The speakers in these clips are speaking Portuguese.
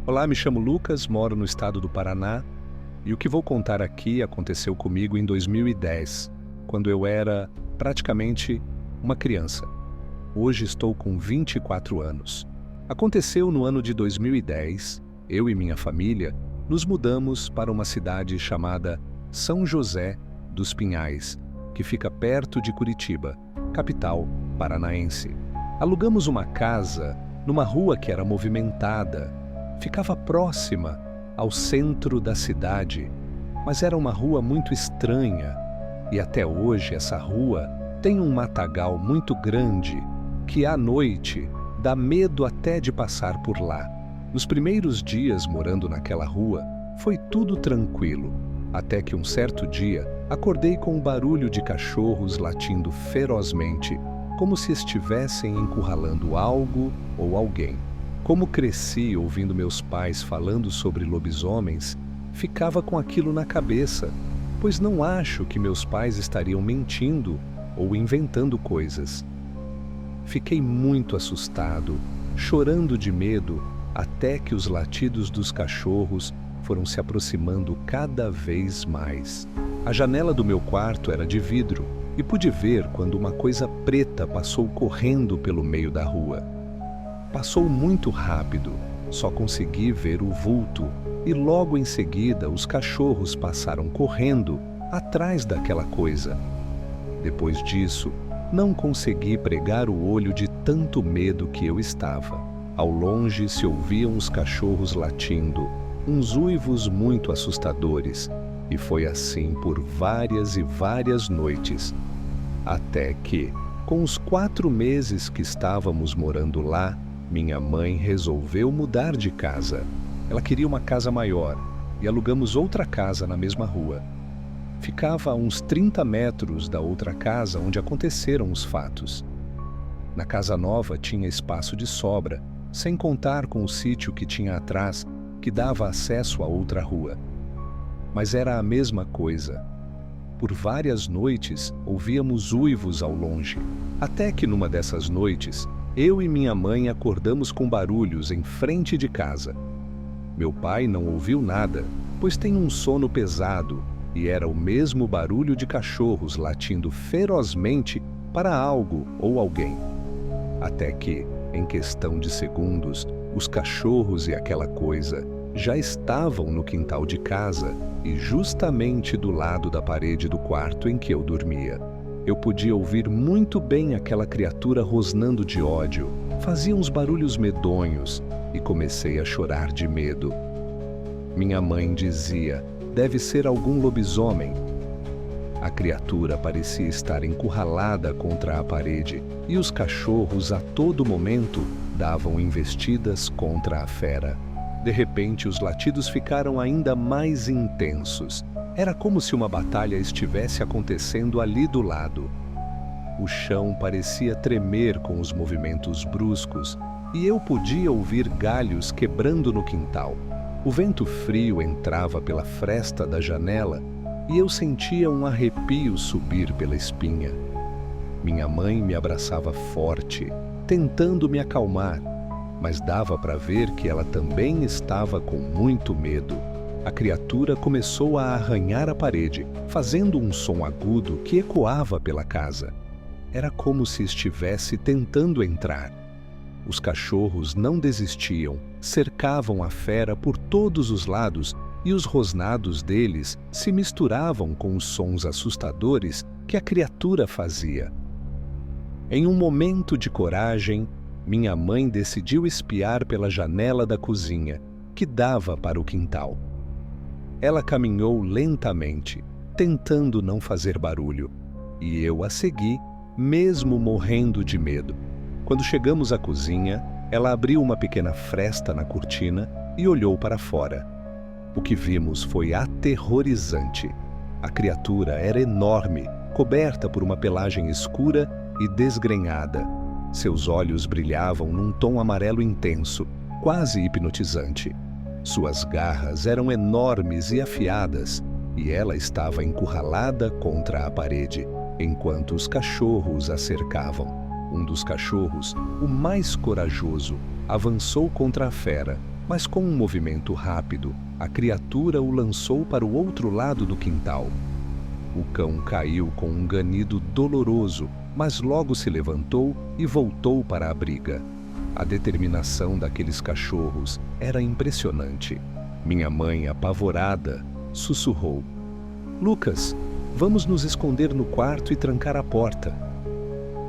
Olá, me chamo Lucas, moro no estado do Paraná e o que vou contar aqui aconteceu comigo em 2010, quando eu era praticamente uma criança. Hoje estou com 24 anos. Aconteceu no ano de 2010, eu e minha família nos mudamos para uma cidade chamada São José dos Pinhais, que fica perto de Curitiba, capital paranaense. Alugamos uma casa numa rua que era movimentada, ficava próxima ao centro da cidade, mas era uma rua muito estranha e até hoje essa rua tem um matagal muito grande que à noite dá medo até de passar por lá. Nos primeiros dias morando naquela rua foi tudo tranquilo, até que um certo dia acordei com um barulho de cachorros latindo ferozmente, como se estivessem encurralando algo ou alguém. Como cresci ouvindo meus pais falando sobre lobisomens, ficava com aquilo na cabeça, pois não acho que meus pais estariam mentindo ou inventando coisas. Fiquei muito assustado, chorando de medo, até que os latidos dos cachorros foram se aproximando cada vez mais. A janela do meu quarto era de vidro e pude ver quando uma coisa preta passou correndo pelo meio da rua. Passou muito rápido, só consegui ver o vulto e logo em seguida os cachorros passaram correndo atrás daquela coisa. Depois disso, não consegui pregar o olho de tanto medo que eu estava. Ao longe se ouviam os cachorros latindo, uns uivos muito assustadores, e foi assim por várias e várias noites, até que, com os 4 meses que estávamos morando lá, minha mãe resolveu mudar de casa. Ela queria uma casa maior e alugamos outra casa na mesma rua. Ficava a uns 30 metros da outra casa onde aconteceram os fatos. Na casa nova tinha espaço de sobra, sem contar com o sítio que tinha atrás, que dava acesso a outra rua. Mas era a mesma coisa. Por várias noites ouvíamos uivos ao longe, até que numa dessas noites, eu e minha mãe acordamos com barulhos em frente de casa. Meu pai não ouviu nada, pois tem um sono pesado, e era o mesmo barulho de cachorros latindo ferozmente para algo ou alguém. Até que, em questão de segundos, os cachorros e aquela coisa já estavam no quintal de casa e justamente do lado da parede do quarto em que eu dormia. Eu podia ouvir muito bem aquela criatura rosnando de ódio, fazia uns barulhos medonhos e comecei a chorar de medo. Minha mãe dizia: deve ser algum lobisomem. A criatura parecia estar encurralada contra a parede e os cachorros a todo momento davam investidas contra a fera. De repente, os latidos ficaram ainda mais intensos. Era como se uma batalha estivesse acontecendo ali do lado. O chão parecia tremer com os movimentos bruscos e eu podia ouvir galhos quebrando no quintal. O vento frio entrava pela fresta da janela e eu sentia um arrepio subir pela espinha. Minha mãe me abraçava forte, tentando me acalmar, mas dava para ver que ela também estava com muito medo. A criatura começou a arranhar a parede, fazendo um som agudo que ecoava pela casa. Era como se estivesse tentando entrar. Os cachorros não desistiam, cercavam a fera por todos os lados e os rosnados deles se misturavam com os sons assustadores que a criatura fazia. Em um momento de coragem, minha mãe decidiu espiar pela janela da cozinha, que dava para o quintal. Ela caminhou lentamente, tentando não fazer barulho, e eu a segui, mesmo morrendo de medo. Quando chegamos à cozinha, ela abriu uma pequena fresta na cortina e olhou para fora. O que vimos foi aterrorizante. A criatura era enorme, coberta por uma pelagem escura e desgrenhada. Seus olhos brilhavam num tom amarelo intenso, quase hipnotizante. Suas garras eram enormes e afiadas, e ela estava encurralada contra a parede, enquanto os cachorros a cercavam. Um dos cachorros, o mais corajoso, avançou contra a fera mas com um movimento rápido, a criatura o lançou para o outro lado do quintal. O cão caiu com um ganido doloroso, mas logo se levantou e voltou para a briga. A determinação daqueles cachorros era impressionante. Minha mãe, apavorada, sussurrou: "Lucas, vamos nos esconder no quarto e trancar a porta."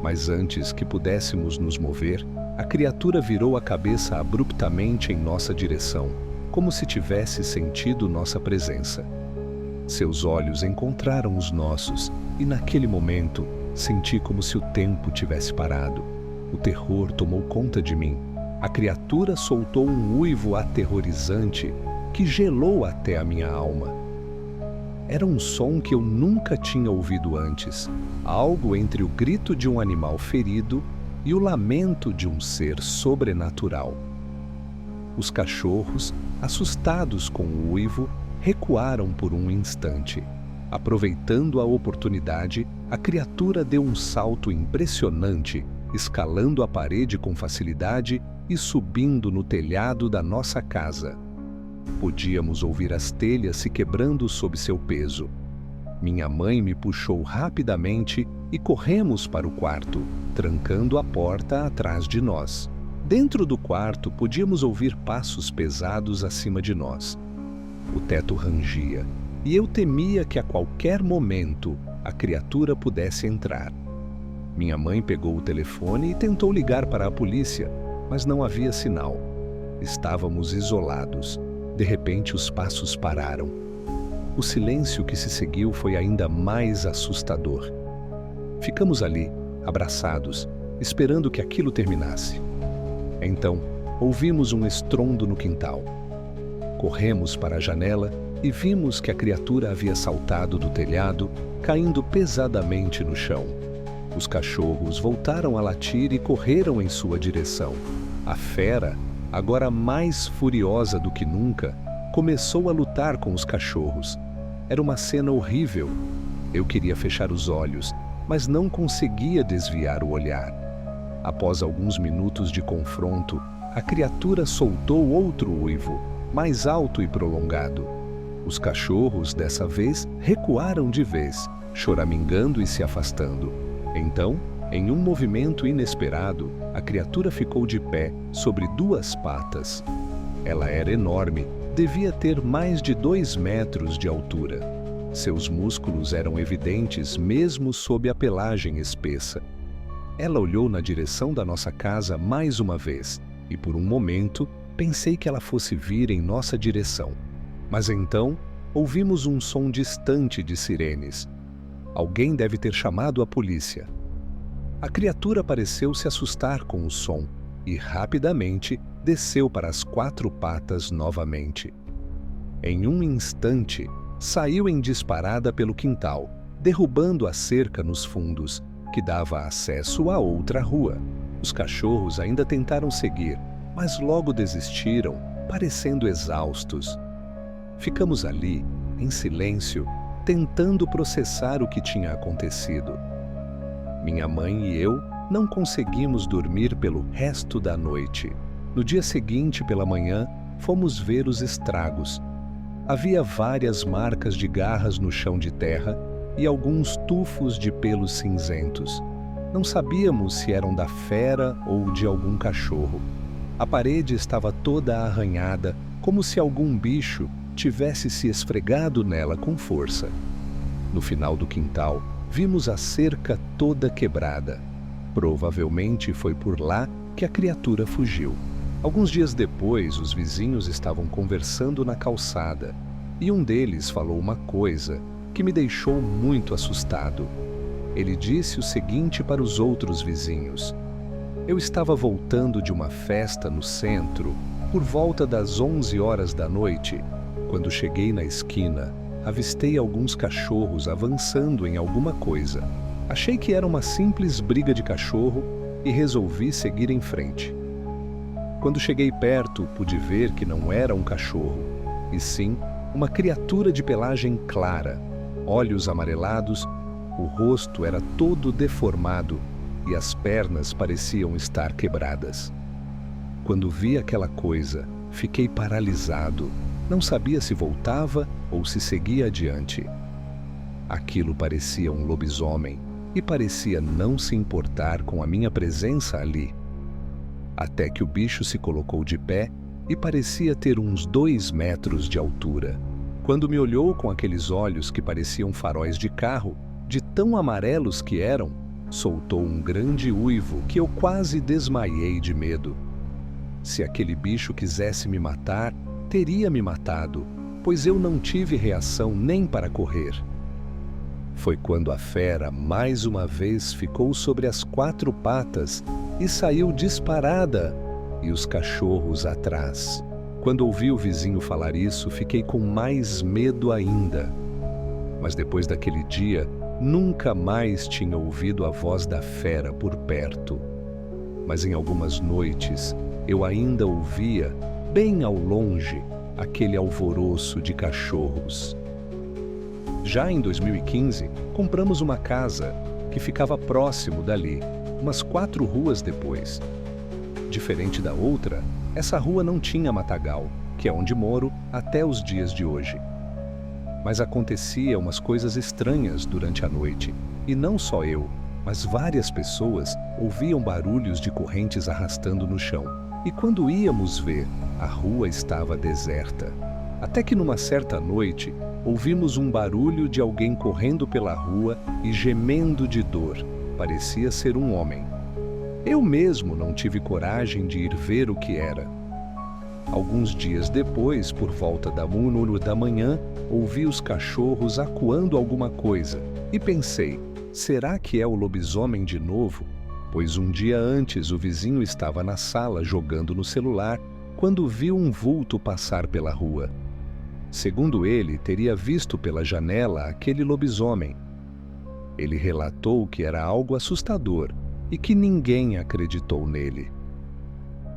Mas antes que pudéssemos nos mover, a criatura virou a cabeça abruptamente em nossa direção, como se tivesse sentido nossa presença. Seus olhos encontraram os nossos e, naquele momento, senti como se o tempo tivesse parado. O terror tomou conta de mim. A criatura soltou um uivo aterrorizante que gelou até a minha alma. Era um som que eu nunca tinha ouvido antes, algo entre o grito de um animal ferido e o lamento de um ser sobrenatural. Os cachorros, assustados com o uivo, recuaram por um instante. Aproveitando a oportunidade, a criatura deu um salto impressionante, escalando a parede com facilidade e subindo no telhado da nossa casa. Podíamos ouvir as telhas se quebrando sob seu peso. Minha mãe me puxou rapidamente e corremos para o quarto, trancando a porta atrás de nós. Dentro do quarto, podíamos ouvir passos pesados acima de nós. O teto rangia, e eu temia que a qualquer momento a criatura pudesse entrar. Minha mãe pegou o telefone e tentou ligar para a polícia, mas não havia sinal. Estávamos isolados. De repente, os passos pararam. O silêncio que se seguiu foi ainda mais assustador. Ficamos ali, abraçados, esperando que aquilo terminasse. Então, ouvimos um estrondo no quintal. Corremos para a janela e vimos que a criatura havia saltado do telhado, caindo pesadamente no chão. Os cachorros voltaram a latir e correram em sua direção. A fera, agora mais furiosa do que nunca, começou a lutar com os cachorros. Era uma cena horrível. Eu queria fechar os olhos, mas não conseguia desviar o olhar. Após alguns minutos de confronto, a criatura soltou outro uivo, mais alto e prolongado. Os cachorros, dessa vez, recuaram de vez, choramingando e se afastando. Então, em um movimento inesperado, a criatura ficou de pé sobre duas patas. Ela era enorme, devia ter mais de 2 metros de altura. Seus músculos eram evidentes mesmo sob a pelagem espessa. Ela olhou na direção da nossa casa mais uma vez, e por um momento pensei que ela fosse vir em nossa direção. Mas então, ouvimos um som distante de sirenes. Alguém deve ter chamado a polícia. A criatura pareceu se assustar com o som e rapidamente desceu para as 4 patas novamente. Em um instante, saiu em disparada pelo quintal, derrubando a cerca nos fundos, que dava acesso a outra rua. Os cachorros ainda tentaram seguir, mas logo desistiram, parecendo exaustos. Ficamos ali, em silêncio, tentando processar o que tinha acontecido. Minha mãe e eu não conseguimos dormir pelo resto da noite. No dia seguinte, pela manhã, fomos ver os estragos. Havia várias marcas de garras no chão de terra e alguns tufos de pelos cinzentos. Não sabíamos se eram da fera ou de algum cachorro. A parede estava toda arranhada, como se algum bicho tivesse se esfregado nela com força. No final do quintal, vimos a cerca toda quebrada. Provavelmente foi por lá que a criatura fugiu. Alguns dias depois, os vizinhos estavam conversando na calçada, e um deles falou uma coisa que me deixou muito assustado. Ele disse o seguinte para os outros vizinhos: eu estava voltando de uma festa no centro por volta das 11 horas da noite. Quando cheguei na esquina, avistei alguns cachorros avançando em alguma coisa. Achei que era uma simples briga de cachorro e resolvi seguir em frente. Quando cheguei perto, pude ver que não era um cachorro, e sim uma criatura de pelagem clara, olhos amarelados, o rosto era todo deformado e as pernas pareciam estar quebradas. Quando vi aquela coisa, Fiquei paralisado. Não sabia se voltava ou se seguia adiante. Aquilo parecia um lobisomem e parecia não se importar com a minha presença ali. Até que o bicho se colocou de pé e parecia ter uns 2 metros de altura. Quando me olhou com aqueles olhos que pareciam faróis de carro, de tão amarelos que eram, soltou um grande uivo que eu quase desmaiei de medo. Se aquele bicho quisesse me matar, teria me matado, pois eu não tive reação nem para correr. Foi quando a fera mais uma vez ficou sobre as 4 patas e saiu disparada, e os cachorros atrás. Quando ouvi o vizinho falar isso, fiquei com mais medo ainda. Mas depois daquele dia, nunca mais tinha ouvido a voz da fera por perto. Mas em algumas noites, eu ainda ouvia, bem ao longe, aquele alvoroço de cachorros. Já em 2015, compramos uma casa que ficava próximo dali, umas 4 ruas depois. Diferente da outra, essa rua não tinha matagal, que é onde moro até os dias de hoje. Mas acontecia umas coisas estranhas durante a noite, e não só eu, mas várias pessoas ouviam barulhos de correntes arrastando no chão. E quando íamos ver, a rua estava deserta. Até que numa certa noite, ouvimos um barulho de alguém correndo pela rua e gemendo de dor. Parecia ser um homem. Eu mesmo não tive coragem de ir ver o que era. Alguns dias depois, por volta da 1 da manhã, ouvi os cachorros acuando alguma coisa e pensei, será que é o lobisomem de novo? Pois um dia antes o vizinho estava na sala jogando no celular quando viu um vulto passar pela rua. Segundo ele, teria visto pela janela aquele lobisomem. Ele relatou que era algo assustador e que ninguém acreditou nele.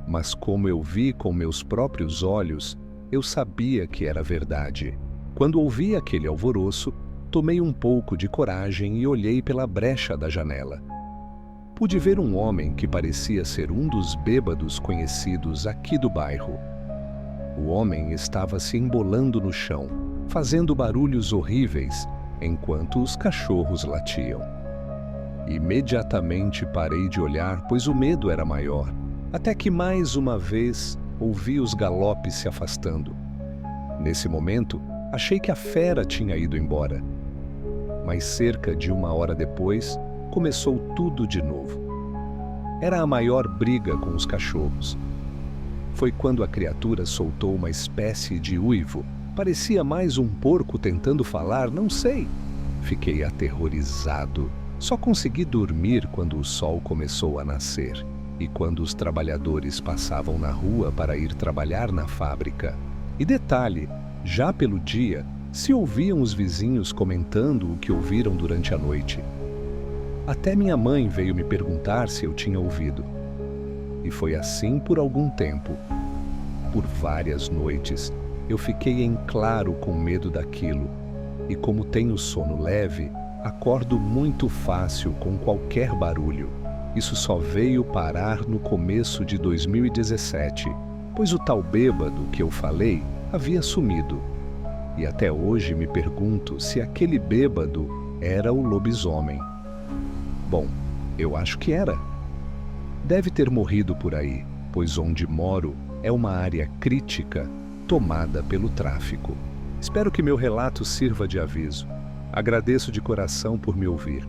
Mas como eu vi com meus próprios olhos, eu sabia que era verdade. Quando ouvi aquele alvoroço, tomei um pouco de coragem e olhei pela brecha da janela. Pude ver um homem que parecia ser um dos bêbados conhecidos aqui do bairro. O homem estava se embolando no chão, fazendo barulhos horríveis, enquanto os cachorros latiam. Imediatamente parei de olhar, pois o medo era maior, até que mais uma vez ouvi os galopes se afastando. Nesse momento, achei que a fera tinha ido embora. Mas cerca de 1 hora depois, começou tudo de novo. Era a maior briga com os cachorros. Foi quando a criatura soltou uma espécie de uivo. Parecia mais um porco tentando falar, não sei. Fiquei aterrorizado. Só consegui dormir quando o sol começou a nascer e quando os trabalhadores passavam na rua para ir trabalhar na fábrica. E detalhe, já pelo dia, se ouviam os vizinhos comentando o que ouviram durante a noite. Até minha mãe veio me perguntar se eu tinha ouvido. E foi assim por algum tempo. Por várias noites, eu fiquei em claro com medo daquilo. E como tenho sono leve, acordo muito fácil com qualquer barulho. Isso só veio parar no começo de 2017, pois o tal bêbado que eu falei havia sumido. E até hoje me pergunto se aquele bêbado era o lobisomem. Bom, eu acho que era. Deve ter morrido por aí, pois onde moro é uma área crítica tomada pelo tráfico. Espero que meu relato sirva de aviso. Agradeço de coração por me ouvir.